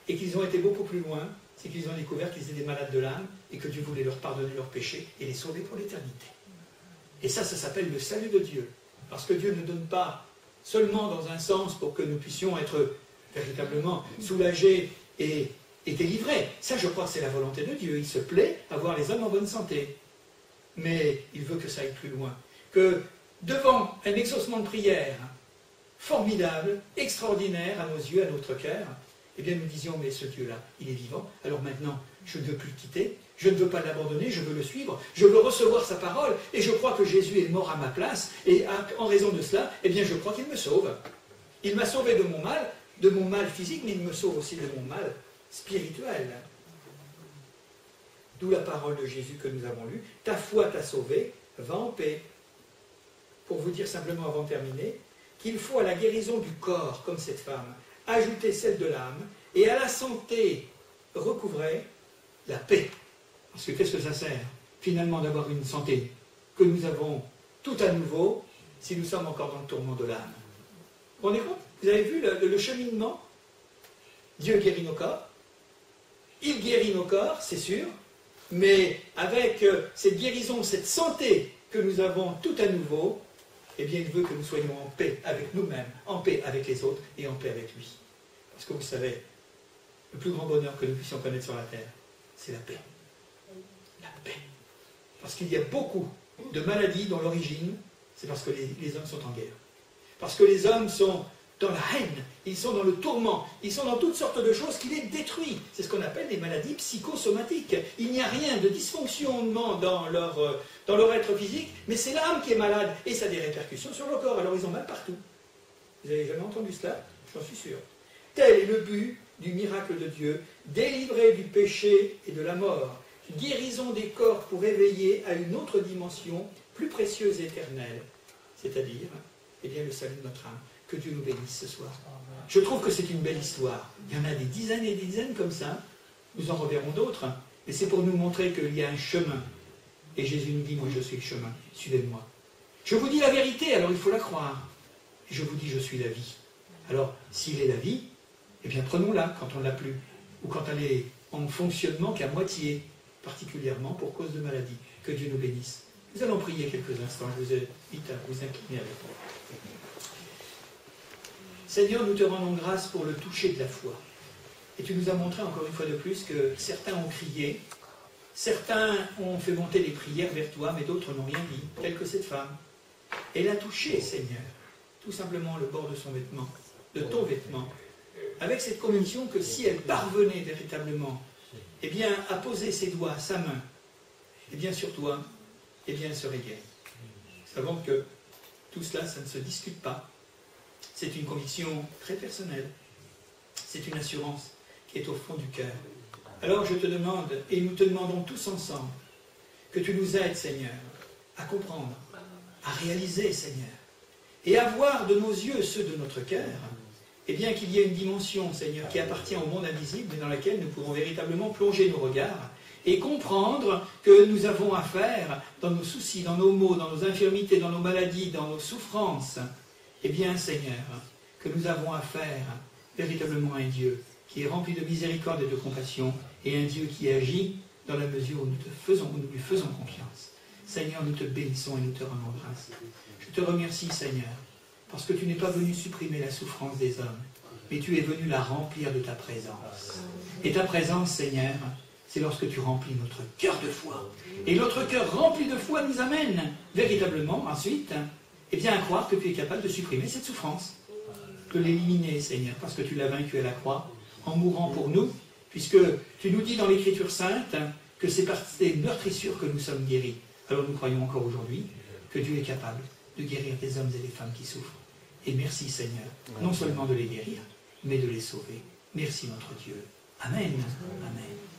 et qu'ils ont été beaucoup plus loin, c'est qu'ils ont découvert qu'ils étaient des malades de l'âme, et que Dieu voulait leur pardonner leurs péchés et les sauver pour l'éternité. Et ça s'appelle le salut de Dieu. Parce que Dieu ne donne pas seulement dans un sens pour que nous puissions être véritablement soulagés et délivrés. Ça, je crois que c'est la volonté de Dieu. Il se plaît à voir les hommes en bonne santé. Mais il veut que ça aille plus loin. Que devant un exaucement de prière formidable, extraordinaire à nos yeux, à notre cœur, eh bien nous disions, mais ce Dieu-là, il est vivant, alors maintenant, je ne veux plus le quitter, je ne veux pas l'abandonner, je veux le suivre, je veux recevoir sa parole, et je crois que Jésus est mort à ma place, et en raison de cela, eh bien je crois qu'il me sauve. Il m'a sauvé de mon mal physique, mais il me sauve aussi de mon mal spirituel. D'où la parole de Jésus que nous avons lue, ta foi t'a sauvé, va en paix. Pour vous dire simplement avant de terminer, qu'il faut à la guérison du corps, comme cette femme, ajouter celle de l'âme, et à la santé recouvrer la paix. Parce que qu'est-ce que ça sert, finalement, d'avoir une santé que nous avons tout à nouveau, si nous sommes encore dans le tourment de l'âme? Vous vous rendez compte? Vous avez vu le cheminement? Dieu guérit nos corps, il guérit nos corps, c'est sûr, mais avec cette guérison, cette santé que nous avons tout à nouveau, eh bien, il veut que nous soyons en paix avec nous-mêmes, en paix avec les autres et en paix avec lui. Parce que vous savez, le plus grand bonheur que nous puissions connaître sur la terre, c'est la paix. La paix. Parce qu'il y a beaucoup de maladies dont l'origine, c'est parce que les hommes sont en guerre. Parce que les hommes sont dans la haine, ils sont dans le tourment, ils sont dans toutes sortes de choses qui les détruisent. C'est ce qu'on appelle des maladies psychosomatiques. Il n'y a rien de dysfonctionnement dans leur être physique, mais c'est l'âme qui est malade, et ça a des répercussions sur le corps. Alors ils ont mal partout. Vous n'avez jamais entendu cela? J'en suis sûr. Tel est le but du miracle de Dieu, délivrer du péché et de la mort, guérison des corps pour éveiller à une autre dimension plus précieuse et éternelle, c'est-à-dire, eh bien, le salut de notre âme. Que Dieu nous bénisse ce soir. Je trouve que c'est une belle histoire. Il y en a des dizaines et des dizaines comme ça. Nous en reverrons d'autres. Mais c'est pour nous montrer qu'il y a un chemin. Et Jésus nous dit, moi je suis le chemin, suivez-moi. Je vous dis la vérité, alors il faut la croire. Et je vous dis, je suis la vie. Alors, s'il est la vie, eh bien prenons-la quand on ne l'a plus. Ou quand elle est en fonctionnement qu'à moitié, particulièrement pour cause de maladie. Que Dieu nous bénisse. Nous allons prier quelques instants. Je vous invite à vous incliner avec moi. Seigneur, nous te rendons grâce pour le toucher de la foi. Et tu nous as montré encore une fois de plus que certains ont crié, certains ont fait monter les prières vers toi, mais d'autres n'ont rien dit, telle que cette femme. Elle a touché, Seigneur, tout simplement le bord de son vêtement, de ton vêtement, avec cette conviction que si elle parvenait véritablement, eh bien, à poser ses doigts, sa main, eh bien, sur toi, eh bien, elle serait guérie. Nous savons que tout cela, ça ne se discute pas. C'est une conviction très personnelle. C'est une assurance qui est au fond du cœur. Alors je te demande, et nous te demandons tous ensemble, que tu nous aides, Seigneur, à comprendre, à réaliser, Seigneur, et à voir de nos yeux ceux de notre cœur, et bien qu'il y ait une dimension, Seigneur, qui appartient au monde invisible, mais dans laquelle nous pouvons véritablement plonger nos regards et comprendre que nous avons affaire, dans nos soucis, dans nos maux, dans nos infirmités, dans nos maladies, dans nos souffrances, eh bien, Seigneur, que nous avons affaire véritablement à un Dieu qui est rempli de miséricorde et de compassion, et un Dieu qui agit dans la mesure où nous lui faisons confiance. Seigneur, nous te bénissons et nous te rendons grâce. Je te remercie, Seigneur, parce que tu n'es pas venu supprimer la souffrance des hommes, mais tu es venu la remplir de ta présence. Et ta présence, Seigneur, c'est lorsque tu remplis notre cœur de foi. Et notre cœur rempli de foi nous amène véritablement, ensuite, eh bien, à croire que tu es capable de supprimer cette souffrance, de l'éliminer, Seigneur, parce que tu l'as vaincu à la croix, en mourant pour nous, puisque tu nous dis dans l'Écriture sainte que c'est par tes meurtrissures que nous sommes guéris. Alors nous croyons encore aujourd'hui que Dieu est capable de guérir des hommes et des femmes qui souffrent. Et merci, Seigneur, non seulement de les guérir, mais de les sauver. Merci, notre Dieu. Amen. Amen.